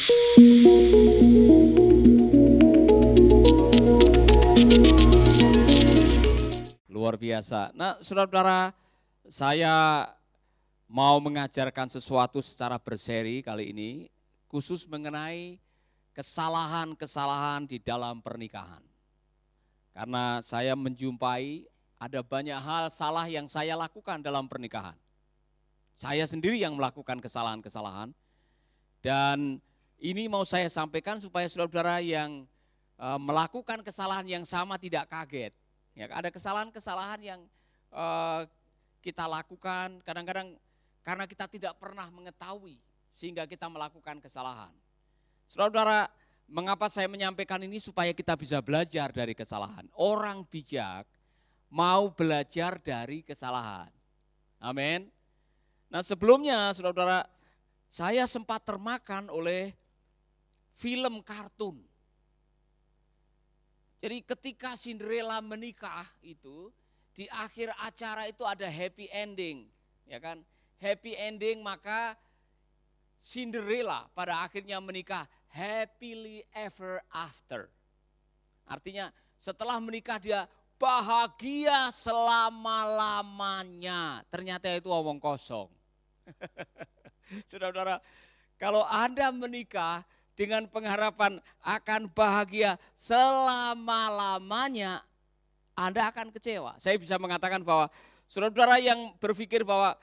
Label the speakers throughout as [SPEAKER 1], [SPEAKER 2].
[SPEAKER 1] Luar biasa. Nah, saudara-saudara, saya mau mengajarkan sesuatu secara berseri kali ini, khusus mengenai kesalahan-kesalahan di dalam pernikahan. Karena saya menjumpai ada banyak hal salah yang saya lakukan dalam pernikahan. Saya sendiri yang melakukan kesalahan-kesalahan, dan ini mau saya sampaikan supaya saudara-saudara yang melakukan kesalahan yang sama tidak kaget. Ya, ada kesalahan-kesalahan yang kita lakukan kadang-kadang karena kita tidak pernah mengetahui sehingga kita melakukan kesalahan. Saudara-saudara, mengapa saya menyampaikan ini supaya kita bisa belajar dari kesalahan. Orang bijak mau belajar dari kesalahan. Amin. Nah, sebelumnya saudara-saudara, saya sempat termakan oleh film kartun. Jadi ketika Cinderella menikah itu, di akhir acara itu ada happy ending, ya kan? Happy ending, maka Cinderella pada akhirnya menikah happily ever after. Artinya setelah menikah dia bahagia selama-lamanya. Ternyata itu omong kosong. Saudara-saudara, kalau Anda menikah dengan pengharapan akan bahagia selama-lamanya, Anda akan kecewa. Saya bisa mengatakan bahwa saudara-saudara yang berpikir bahwa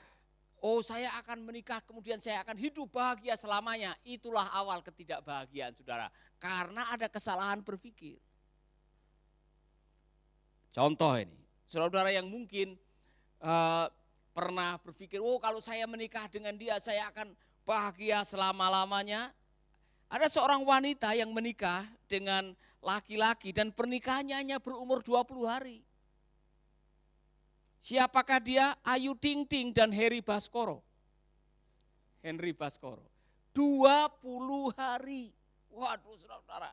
[SPEAKER 1] oh, saya akan menikah kemudian saya akan hidup bahagia selamanya, itulah awal ketidakbahagiaan saudara. Karena ada kesalahan berpikir. Contoh ini, saudara-saudara yang mungkin pernah berpikir, oh kalau saya menikah dengan dia saya akan bahagia selama-lamanya. Ada seorang wanita yang menikah dengan laki-laki dan pernikahannya hanya berumur 20 hari. Siapakah dia? Ayu Ting Ting dan Henry Baskoro. 20 hari. Waduh saudara-saudara.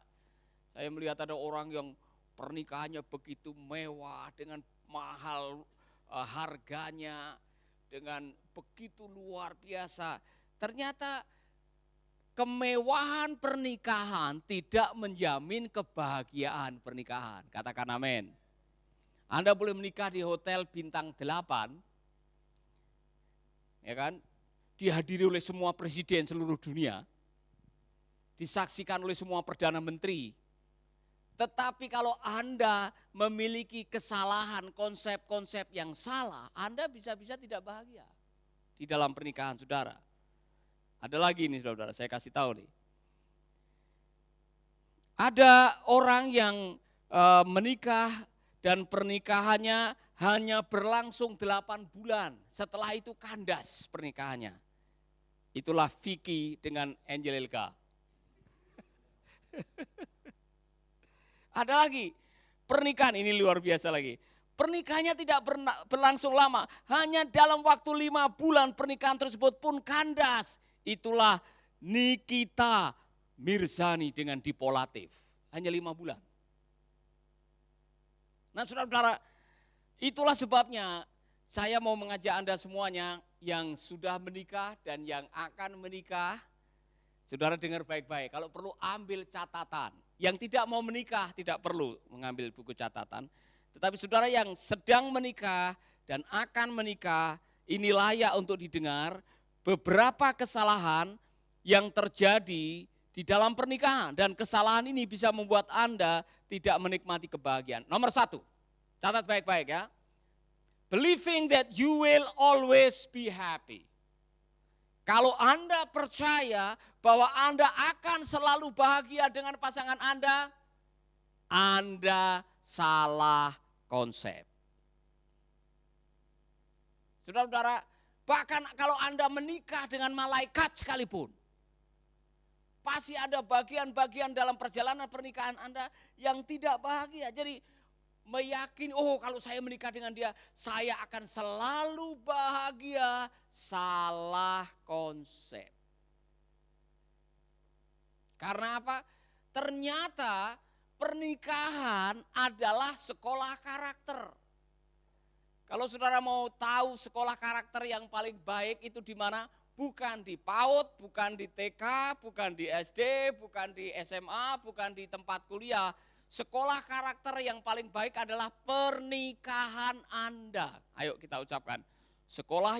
[SPEAKER 1] Saya melihat ada orang yang pernikahannya begitu mewah dengan mahal harganya, dengan begitu luar biasa. Ternyata kemewahan pernikahan tidak menjamin kebahagiaan pernikahan. Katakan amin. Anda boleh menikah di hotel bintang 8, ya kan? Dihadiri oleh semua presiden seluruh dunia, disaksikan oleh semua perdana menteri. Tetapi kalau Anda memiliki kesalahan konsep-konsep yang salah, Anda bisa-bisa tidak bahagia di dalam pernikahan saudara. Ada lagi nih saudara, saya kasih tahu nih. Ada orang yang menikah dan pernikahannya hanya berlangsung 8 bulan. Setelah itu kandas pernikahannya. Itulah Vicky dengan Angelica. Ada lagi pernikahan, ini luar biasa lagi. Pernikahannya tidak berlangsung lama, hanya dalam waktu 5 bulan pernikahan tersebut pun kandas. Itulah Nikita Mirzani dengan Dipolatif. Hanya 5 bulan. Nah saudara-saudara, itulah sebabnya saya mau mengajak Anda semuanya yang sudah menikah dan yang akan menikah. Saudara dengar baik-baik, kalau perlu ambil catatan. Yang tidak mau menikah tidak perlu mengambil buku catatan. Tetapi saudara yang sedang menikah dan akan menikah, ini layak untuk didengar. Beberapa kesalahan yang terjadi di dalam pernikahan dan kesalahan ini bisa membuat Anda tidak menikmati kebahagiaan. Nomor 1, catat baik-baik ya. Believing that you will always be happy. Kalau Anda percaya bahwa Anda akan selalu bahagia dengan pasangan Anda salah konsep. Saudara-saudara, bahkan kalau Anda menikah dengan malaikat sekalipun, pasti ada bagian-bagian dalam perjalanan pernikahan Anda yang tidak bahagia. Jadi meyakini, oh kalau saya menikah dengan dia, saya akan selalu bahagia. Salah konsep. Karena apa? Ternyata pernikahan adalah sekolah karakter. Kalau saudara mau tahu sekolah karakter yang paling baik itu di mana? bukan di PAUD, bukan di TK, bukan di SD, bukan di SMA, bukan di tempat kuliah. Sekolah karakter yang paling baik adalah pernikahan Anda. Ayo kita ucapkan. Sekolah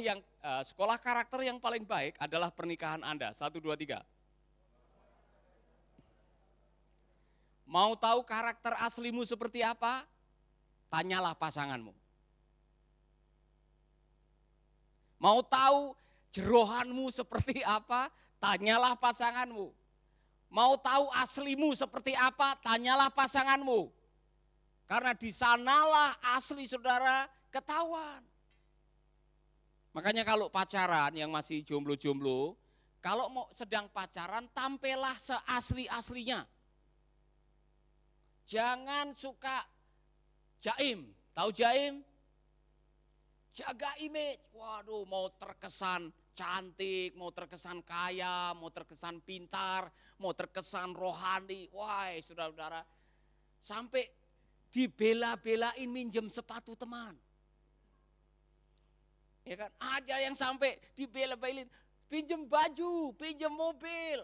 [SPEAKER 1] karakter yang paling baik adalah pernikahan Anda. 1, 2, 3. Mau tahu karakter aslimu seperti apa? Tanyalah pasanganmu. Mau tahu jerohanmu seperti apa? Tanyalah pasanganmu. Mau tahu aslimu seperti apa? Tanyalah pasanganmu. Karena di sanalah asli saudara ketahuan. Makanya kalau pacaran yang masih jomblo-jomblo, kalau mau sedang pacaran tampillah seasli-aslinya. Jangan suka jaim. Tahu jaim? Jaga image. Waduh, mau terkesan cantik, mau terkesan kaya, mau terkesan pintar, mau terkesan rohani. Wah, saudara-saudara, sampai dibela-belain minjem sepatu teman. Ya kan? Ada yang sampai dibela-belain pinjem baju, pinjem mobil.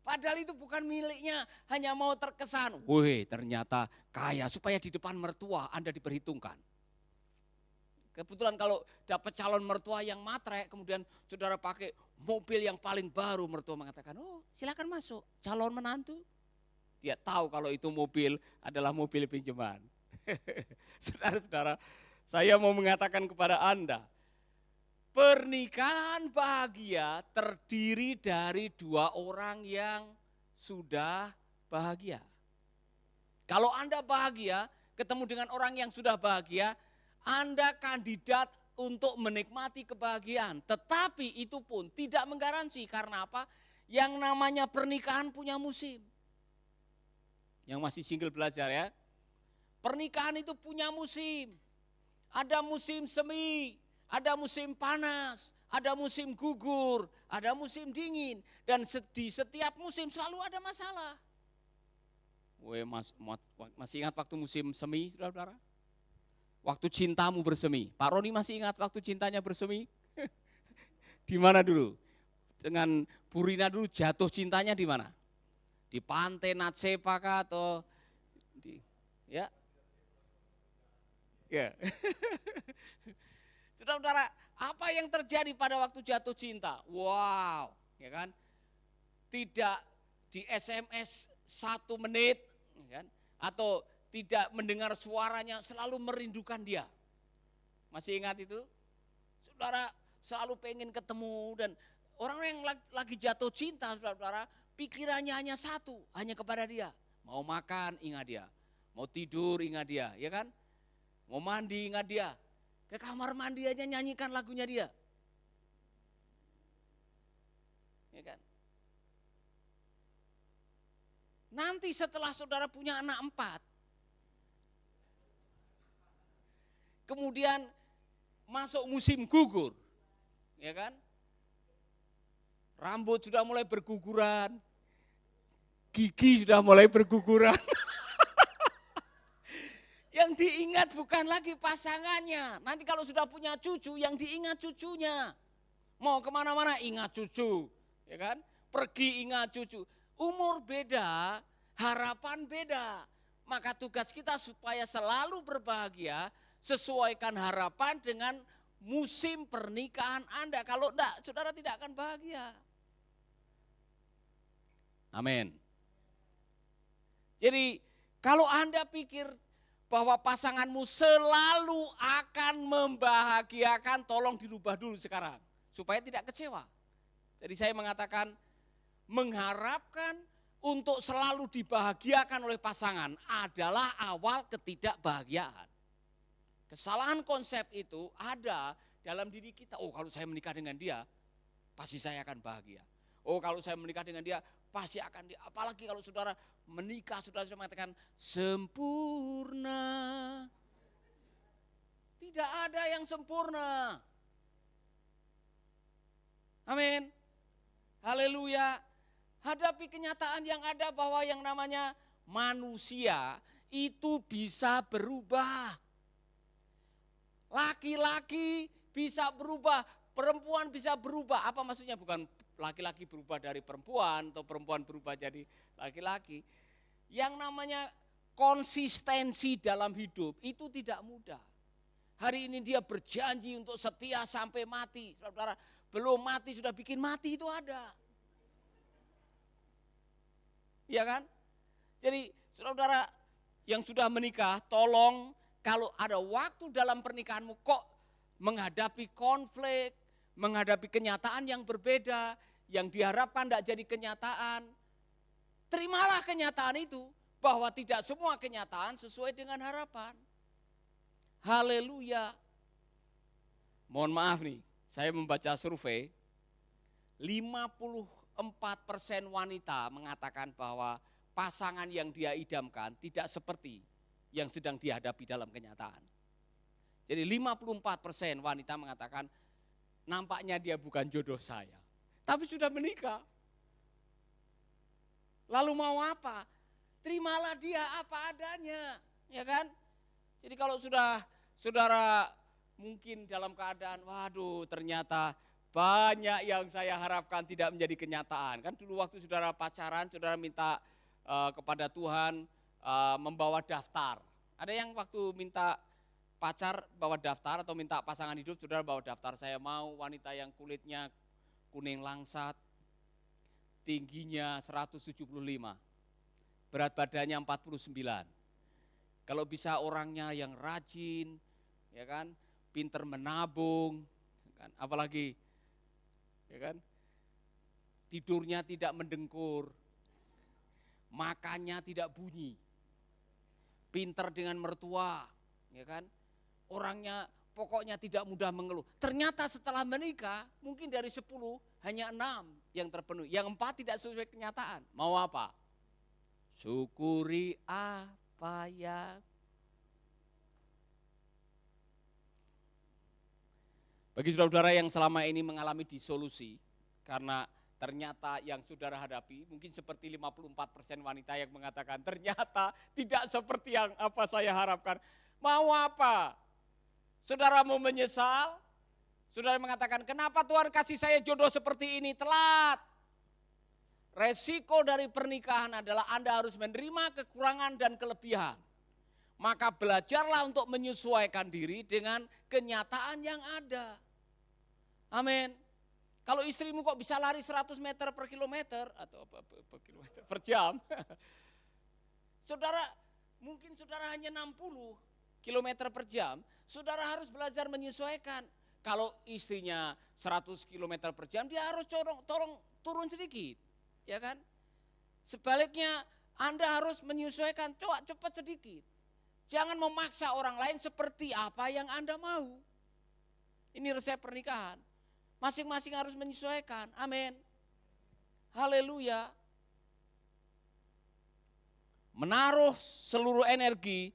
[SPEAKER 1] Padahal itu bukan miliknya, hanya mau terkesan. Wih, ternyata kaya, supaya di depan mertua Anda diperhitungkan. Kebetulan kalau dapat calon mertua yang matre, kemudian saudara pakai mobil yang paling baru, mertua mengatakan, oh silakan masuk, calon menantu. Dia tahu kalau itu mobil adalah mobil pinjaman. Saudara-saudara, saya mau mengatakan kepada Anda, pernikahan bahagia terdiri dari 2 orang yang sudah bahagia. Kalau Anda bahagia, ketemu dengan orang yang sudah bahagia, Anda kandidat untuk menikmati kebahagiaan. Tetapi itu pun tidak menggaransi. Karena apa? Yang namanya pernikahan punya musim. Yang masih single belajar ya. Pernikahan itu punya musim. Ada musim semi, ada musim panas, ada musim gugur, ada musim dingin. Dan di setiap musim selalu ada masalah. Masih ingat waktu musim semi, saudara-saudara? Waktu cintamu bersemi. Pak Roni masih ingat waktu cintanya bersemi? Di mana dulu? Dengan Bu Rina dulu jatuh cintanya di mana? Di pantai Natsepa kah atau di ya? Ya. Saudara-saudara, apa yang terjadi pada waktu jatuh cinta? Wow, ya kan? Tidak di SMS 1 menit, ya kan? Atau tidak mendengar suaranya, selalu merindukan dia. Masih ingat itu? Saudara selalu pengen ketemu, dan orang yang lagi jatuh cinta, saudara-saudara, pikirannya hanya satu, hanya kepada dia. Mau makan, ingat dia. Mau tidur, ingat dia, ya kan? Mau mandi, ingat dia. Ke kamar mandi aja nyanyikan lagunya dia. Ya kan? Nanti setelah saudara punya anak 4, kemudian masuk musim gugur, ya kan? Rambut sudah mulai berguguran, gigi sudah mulai berguguran. Yang diingat bukan lagi pasangannya. Nanti kalau sudah punya cucu, yang diingat cucunya. Mau kemana-mana ingat cucu, ya kan? Pergi ingat cucu. Umur beda, harapan beda. Maka tugas kita supaya selalu berbahagia, sesuaikan harapan dengan musim pernikahan Anda. Kalau enggak, saudara tidak akan bahagia. Amin. Jadi kalau Anda pikir bahwa pasanganmu selalu akan membahagiakan, tolong dirubah dulu sekarang. Supaya tidak kecewa. Jadi saya mengatakan, mengharapkan untuk selalu dibahagiakan oleh pasangan adalah awal ketidakbahagiaan. Kesalahan konsep itu ada dalam diri kita. Oh, kalau saya menikah dengan dia, pasti saya akan bahagia. Oh, kalau saya menikah dengan dia, pasti akan apalagi kalau saudara menikah, saudara mengatakan sempurna. Tidak ada yang sempurna. Amin. Haleluya. Hadapi kenyataan yang ada bahwa yang namanya manusia itu bisa berubah. Laki-laki bisa berubah, Perempuan bisa berubah, apa maksudnya? Bukan laki-laki berubah dari perempuan atau perempuan berubah jadi laki-laki. Yang namanya konsistensi dalam hidup itu tidak mudah. Hari ini dia berjanji untuk setia sampai mati. Saudara, belum mati sudah bikin mati itu ada. Iya kan? Jadi saudara yang sudah menikah, tolong kalau ada waktu dalam pernikahanmu kok menghadapi konflik, menghadapi kenyataan yang berbeda, yang diharapkan tidak jadi kenyataan, terimalah kenyataan itu, bahwa tidak semua kenyataan sesuai dengan harapan. Haleluya. Mohon maaf nih, saya membaca survei, 54% wanita mengatakan bahwa pasangan yang dia idamkan tidak seperti yang sedang dihadapi dalam kenyataan. Jadi 54% wanita mengatakan nampaknya dia bukan jodoh saya, tapi sudah menikah. Lalu mau apa? Terimalah dia apa adanya, ya kan? Jadi kalau sudah saudara mungkin dalam keadaan, waduh ternyata banyak yang saya harapkan tidak menjadi kenyataan. Kan dulu waktu saudara pacaran, saudara minta kepada Tuhan membawa daftar. Ada yang waktu minta pacar bawa daftar atau minta pasangan hidup, saudara bawa daftar, saya mau wanita yang kulitnya kuning langsat, tingginya 175, berat badannya 49. Kalau bisa orangnya yang rajin, ya kan, pinter menabung, kan, apalagi, ya kan, tidurnya tidak mendengkur, makannya tidak bunyi, pinter dengan mertua, ya kan, orangnya pokoknya tidak mudah mengeluh. Ternyata setelah menikah, mungkin dari 10 hanya 6 yang terpenuhi, yang 4 tidak sesuai kenyataan. Mau apa? Syukuri apa yang. Bagi saudara-saudara yang selama ini mengalami disolusi, karena ternyata yang saudara hadapi, mungkin seperti 54% wanita yang mengatakan, ternyata tidak seperti yang apa saya harapkan. Mau apa? Saudara mau menyesal? Saudara mengatakan, kenapa Tuhan kasih saya jodoh seperti ini? Telat. Resiko dari pernikahan adalah Anda harus menerima kekurangan dan kelebihan. Maka belajarlah untuk menyesuaikan diri dengan kenyataan yang ada. Amin. Kalau istrimu kok bisa lari 100 meter per kilometer atau per kilometer per jam. Saudara, mungkin saudara hanya 60 kilometer per jam, saudara harus belajar menyesuaikan. Kalau istrinya 100 kilometer per jam, dia harus tolong turun sedikit. Ya kan? Sebaliknya Anda harus menyesuaikan, coba cepat sedikit. Jangan memaksa orang lain seperti apa yang Anda mau. Ini resep pernikahan. Masing-masing harus menyesuaikan. Amin. Haleluya. Menaruh seluruh energi,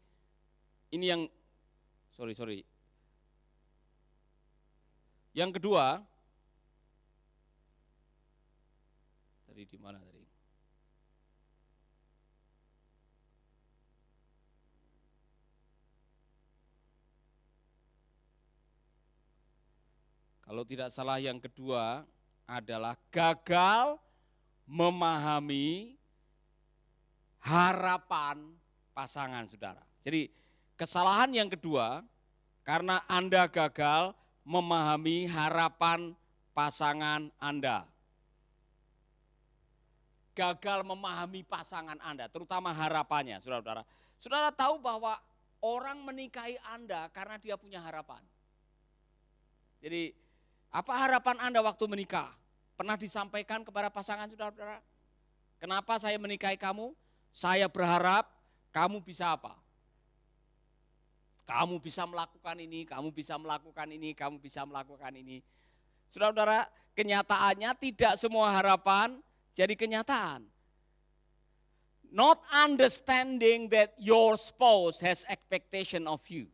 [SPEAKER 1] ini yang, sorry. Yang kedua, tadi di mana tadi? Kalau tidak salah yang kedua adalah gagal memahami harapan pasangan saudara. Jadi kesalahan yang kedua karena Anda gagal memahami harapan pasangan Anda. Gagal memahami pasangan Anda, terutama harapannya, saudara-saudara. Saudara tahu bahwa orang menikahi Anda karena dia punya harapan. Jadi apa harapan Anda waktu menikah? Pernah disampaikan kepada pasangan saudara-saudara? Kenapa saya menikahi kamu? Saya berharap kamu bisa apa? Kamu bisa melakukan ini, kamu bisa melakukan ini, kamu bisa melakukan ini. Saudara-saudara, kenyataannya tidak semua harapan jadi kenyataan. Not understanding that your spouse has expectation of you.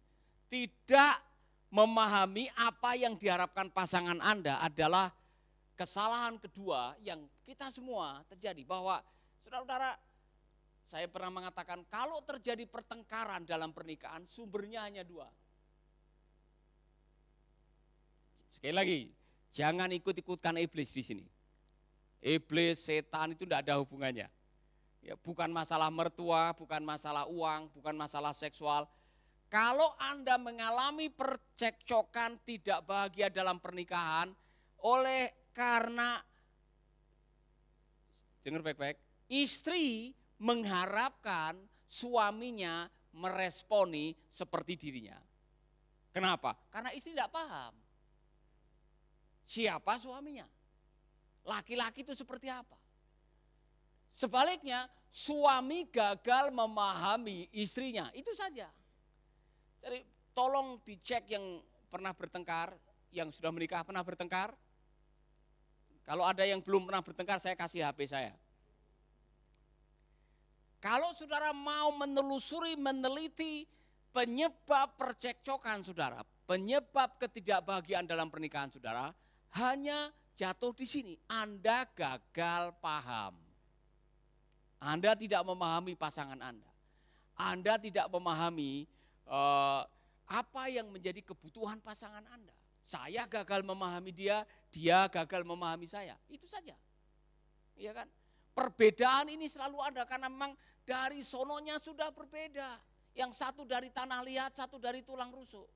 [SPEAKER 1] Tidak memahami apa yang diharapkan pasangan Anda adalah kesalahan kedua yang kita semua terjadi. Bahwa saudara-saudara, saya pernah mengatakan kalau terjadi pertengkaran dalam pernikahan sumbernya hanya 2. Sekali lagi, Jangan ikut-ikutkan iblis di sini. Iblis, setan itu tidak ada hubungannya. Ya, bukan masalah mertua, bukan masalah uang, bukan masalah seksual. Kalau Anda mengalami percekcokan tidak bahagia dalam pernikahan, oleh karena, dengar baik-baik, istri mengharapkan suaminya meresponi seperti dirinya. Kenapa? Karena istri tidak paham siapa suaminya. Laki-laki itu seperti apa. Sebaliknya, suami gagal memahami istrinya, itu saja. Jadi tolong dicek yang pernah bertengkar, yang sudah menikah pernah bertengkar. Kalau ada yang belum pernah bertengkar, saya kasih HP saya. Kalau saudara mau menelusuri, meneliti penyebab percekcokan saudara, penyebab ketidakbahagiaan dalam pernikahan saudara, hanya jatuh di sini. Anda gagal paham. Anda tidak memahami pasangan Anda. Anda tidak memahami apa yang menjadi kebutuhan pasangan Anda. Saya gagal memahami dia, dia gagal memahami saya. Itu saja. Iya kan? Perbedaan ini selalu ada karena memang dari sononya sudah berbeda. Yang satu dari tanah liat, satu dari tulang rusuk.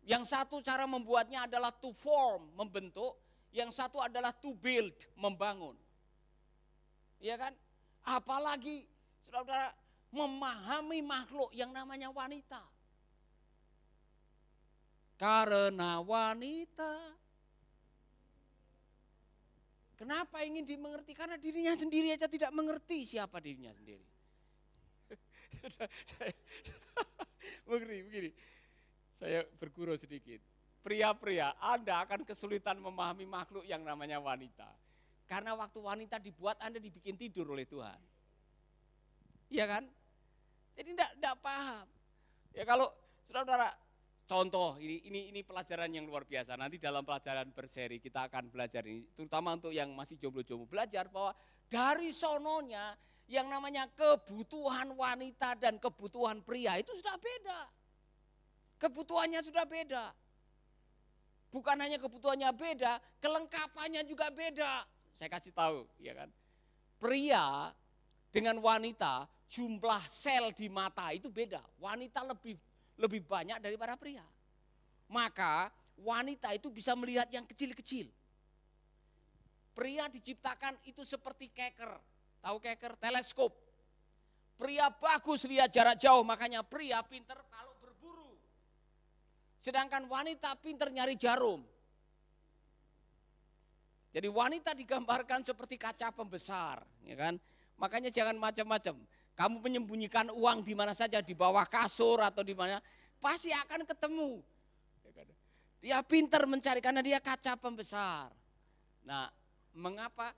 [SPEAKER 1] Yang satu cara membuatnya adalah to form, membentuk. Yang satu adalah to build, membangun. Iya kan? Apalagi saudara-saudara memahami makhluk yang namanya wanita. Karena wanita. Kenapa ingin dimengerti? Karena dirinya sendiri aja tidak mengerti siapa dirinya sendiri. Begini, saya bergurau sedikit. Pria-pria, Anda akan kesulitan memahami makhluk yang namanya wanita. Karena waktu wanita dibuat, Anda dibikin tidur oleh Tuhan. Iya kan? Jadi tidak paham. Ya kalau saudara-saudara, contoh ini pelajaran yang luar biasa. Nanti dalam pelajaran berseri kita akan belajar ini, terutama untuk yang masih jomblo-jomblo, belajar bahwa dari sononya yang namanya kebutuhan wanita dan kebutuhan pria itu sudah beda. Kebutuhannya sudah beda. Bukan hanya kebutuhannya beda, kelengkapannya juga beda. Saya kasih tahu, ya kan? Pria dengan wanita, jumlah sel di mata itu beda. Wanita lebih banyak daripada pria. Maka wanita itu bisa melihat yang kecil-kecil. Pria diciptakan itu seperti keker. Tahu keker? Teleskop. Pria bagus lihat jarak jauh, makanya pria pinter kalau berburu. Sedangkan wanita pinter nyari jarum. Jadi wanita digambarkan seperti kaca pembesar, ya kan? Makanya jangan macam-macam. Kamu menyembunyikan uang di mana saja, di bawah kasur atau di mana, pasti akan ketemu. Dia pintar mencari karena dia kaca pembesar. Nah, mengapa?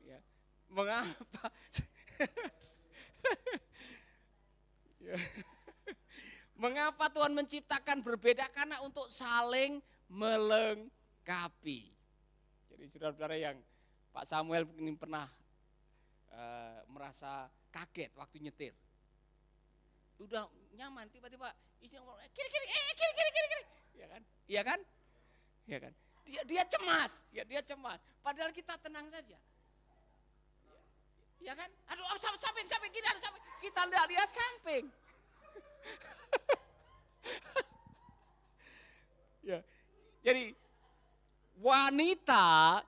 [SPEAKER 1] Ya, mengapa? Ya. Mengapa Tuhan menciptakan berbeda? Karena untuk saling melengkapi. Jadi saudara-saudara yang Pak Samuel ini pernah merasa kaget waktu nyetir. Udah nyaman, tiba-tiba istri ngomong kiri. Ya kan? Iya kan? Iya kan? Dia cemas, ya dia cemas. Padahal kita tenang saja. Ya kan? Aduh, samping kiri, aduh samping. Kita enggak lihat samping. Ya. Jadi wanita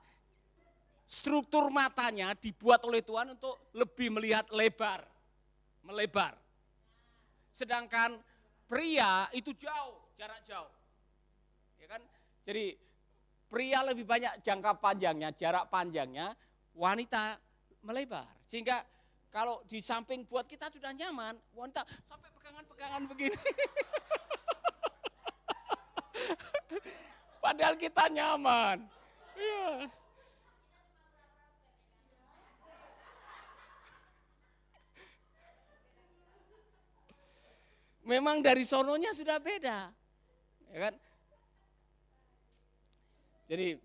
[SPEAKER 1] struktur matanya dibuat oleh Tuhan untuk lebih melihat melebar. Sedangkan pria itu jauh, jarak jauh. Ya kan? Jadi pria lebih banyak jangka panjangnya, jarak panjangnya, wanita melebar. Sehingga kalau di samping buat kita sudah nyaman, wanita sampai pegangan-pegangan begini. Padahal kita nyaman. Ya. Memang dari sononya sudah beda. Ya kan? Jadi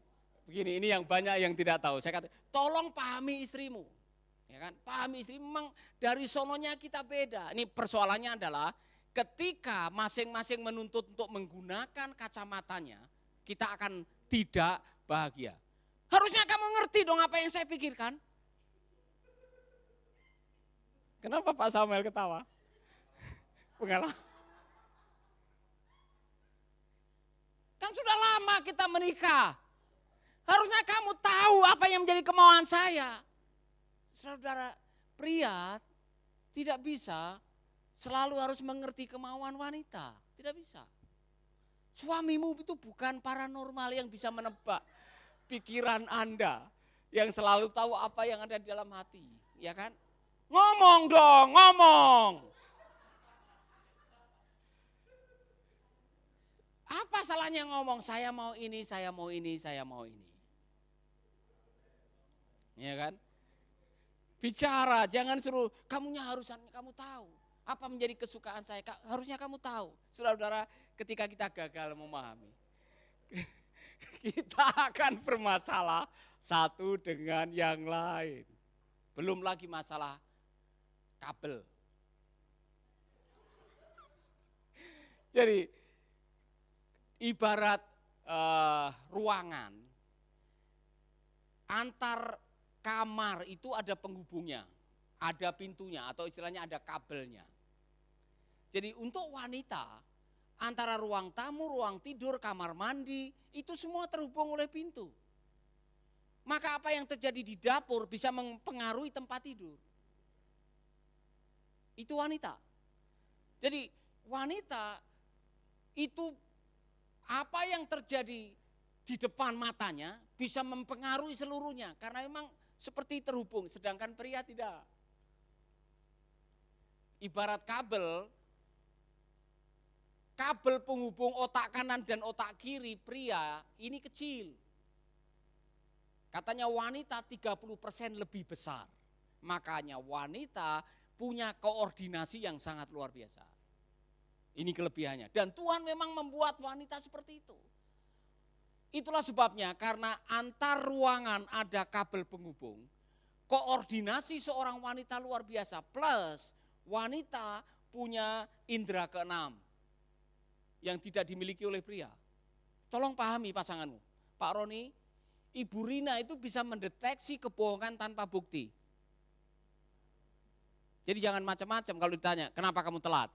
[SPEAKER 1] begini, ini yang banyak yang tidak tahu. Saya kata, tolong pahami istrimu. Ya kan? Pahami istri, memang dari sononya kita beda. Ini persoalannya adalah ketika masing-masing menuntut untuk menggunakan kacamatanya, kita akan tidak bahagia. Harusnya kamu ngerti dong apa yang saya pikirkan. Kenapa Pak Samuel ketawa? Pengalaman. Kan sudah lama kita menikah. Harusnya kamu tahu apa yang menjadi kemauan saya. Saudara, pria tidak bisa selalu harus mengerti kemauan wanita. Tidak bisa. Suamimu itu bukan paranormal yang bisa menebak pikiran Anda. Yang selalu tahu apa yang ada di dalam hati. Ya kan? Ngomong dong, ngomong. Apa salahnya ngomong, saya mau ini, saya mau ini, saya mau ini. Ya kan? Bicara, jangan suruh, kamunya harusnya kamu tahu. Apa menjadi kesukaan saya, harusnya kamu tahu. Saudara-saudara, ketika kita gagal memahami, kita akan bermasalah satu dengan yang lain. Belum lagi masalah kabel. Jadi ibarat ruangan, antar kamar itu ada penghubungnya, ada pintunya atau istilahnya ada kabelnya. Jadi untuk wanita, antara ruang tamu, ruang tidur, kamar mandi, itu semua terhubung oleh pintu. Maka apa yang terjadi di dapur bisa mempengaruhi tempat tidur. Itu wanita. Jadi wanita itu apa yang terjadi di depan matanya bisa mempengaruhi seluruhnya. Karena memang seperti terhubung, sedangkan pria tidak. Ibarat kabel penghubung otak kanan dan otak kiri pria ini kecil. Katanya wanita 30% lebih besar. Makanya wanita punya koordinasi yang sangat luar biasa. Ini kelebihannya. Dan Tuhan memang membuat wanita seperti itu. Itulah sebabnya karena antar ruangan ada kabel penghubung. Koordinasi seorang wanita luar biasa. Plus wanita punya indera keenam yang tidak dimiliki oleh pria. Tolong pahami pasanganmu. Pak Roni, Ibu Rina itu bisa mendeteksi kebohongan tanpa bukti. Jadi jangan macam-macam kalau ditanya, kenapa kamu telat?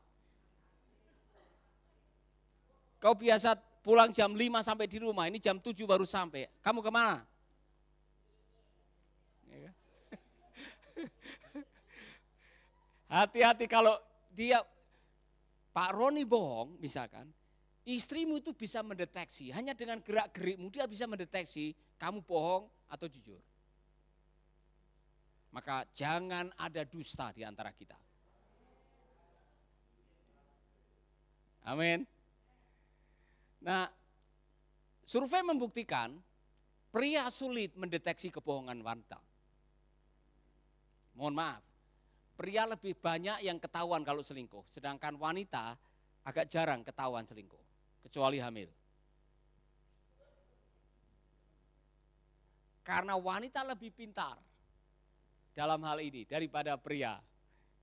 [SPEAKER 1] Kau biasa pulang jam 5 sampai di rumah, ini jam 7 baru sampai. Kamu kemana? Hati-hati kalau dia, Pak Roni bohong misalkan, istrimu itu bisa mendeteksi, hanya dengan gerak-gerikmu dia bisa mendeteksi kamu bohong atau jujur. Maka jangan ada dusta di antara kita. Amin. Nah, survei membuktikan pria sulit mendeteksi kebohongan wanita. Mohon maaf, pria lebih banyak yang ketahuan kalau selingkuh, sedangkan wanita agak jarang ketahuan selingkuh, kecuali hamil. Karena wanita lebih pintar dalam hal ini daripada pria.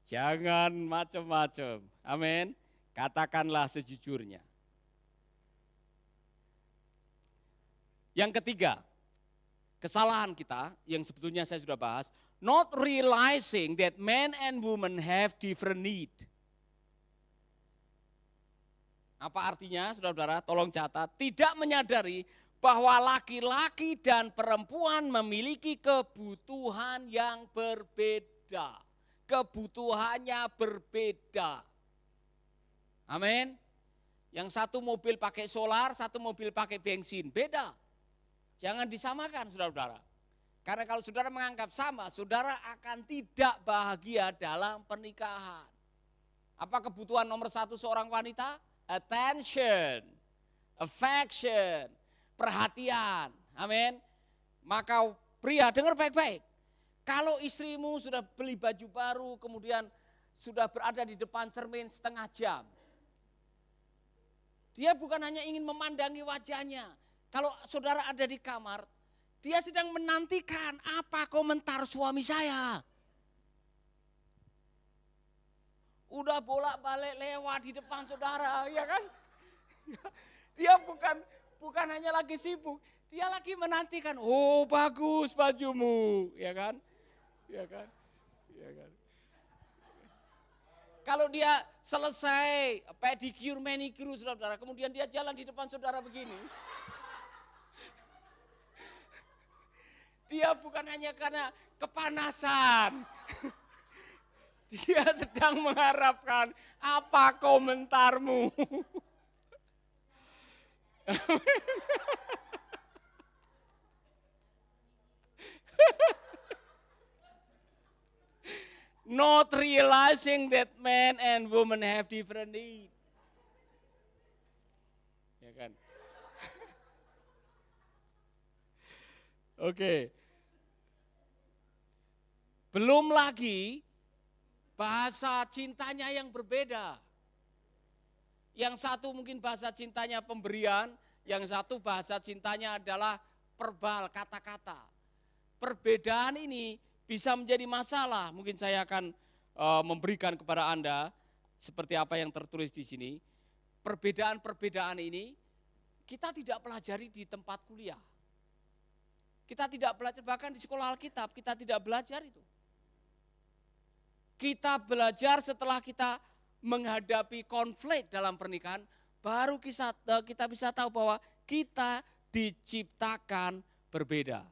[SPEAKER 1] Jangan macam-macam. Amin. Katakanlah sejujurnya. Yang ketiga, kesalahan kita yang sebetulnya saya sudah bahas, not realizing that men and women have different need. Apa artinya, saudara-saudara? Tolong catat. Tidak menyadari bahwa laki-laki dan perempuan memiliki kebutuhan yang berbeda. Kebutuhannya berbeda. Amin. Yang satu mobil pakai solar, satu mobil pakai bensin. Beda. Jangan disamakan, saudara-saudara. Karena kalau saudara menganggap sama, saudara akan tidak bahagia dalam pernikahan. Apa kebutuhan nomor satu seorang wanita? Attention, affection, perhatian. Amin. Maka pria dengar baik-baik. Kalau istrimu sudah beli baju baru, kemudian sudah berada di depan cermin setengah jam. Dia bukan hanya ingin memandangi wajahnya. Kalau saudara ada di kamar, dia sedang menantikan apa komentar suami saya. Udah bolak-balik lewat di depan saudara, ya kan? Dia bukan hanya lagi sibuk, dia lagi menantikan, oh bagus bajumu, ya kan? Ya kan? Ya kan? Kalau dia selesai pedicure, manicure saudara, kemudian dia jalan di depan saudara begini. Dia bukan hanya karena kepanasan. Dia sedang mengharapkan apa komentarmu. Not realizing that men and women have different needs. Ya kan? Oke. Belum lagi bahasa cintanya yang berbeda. Yang satu mungkin bahasa cintanya pemberian, yang satu bahasa cintanya adalah verbal, kata-kata. Perbedaan ini bisa menjadi masalah. Mungkin saya akan memberikan kepada Anda seperti apa yang tertulis di sini. Perbedaan-perbedaan ini kita tidak pelajari di tempat kuliah. Kita tidak belajar, bahkan di sekolah Alkitab kita tidak belajar itu. Kita belajar setelah kita menghadapi konflik dalam pernikahan, baru kita bisa tahu bahwa kita diciptakan berbeda.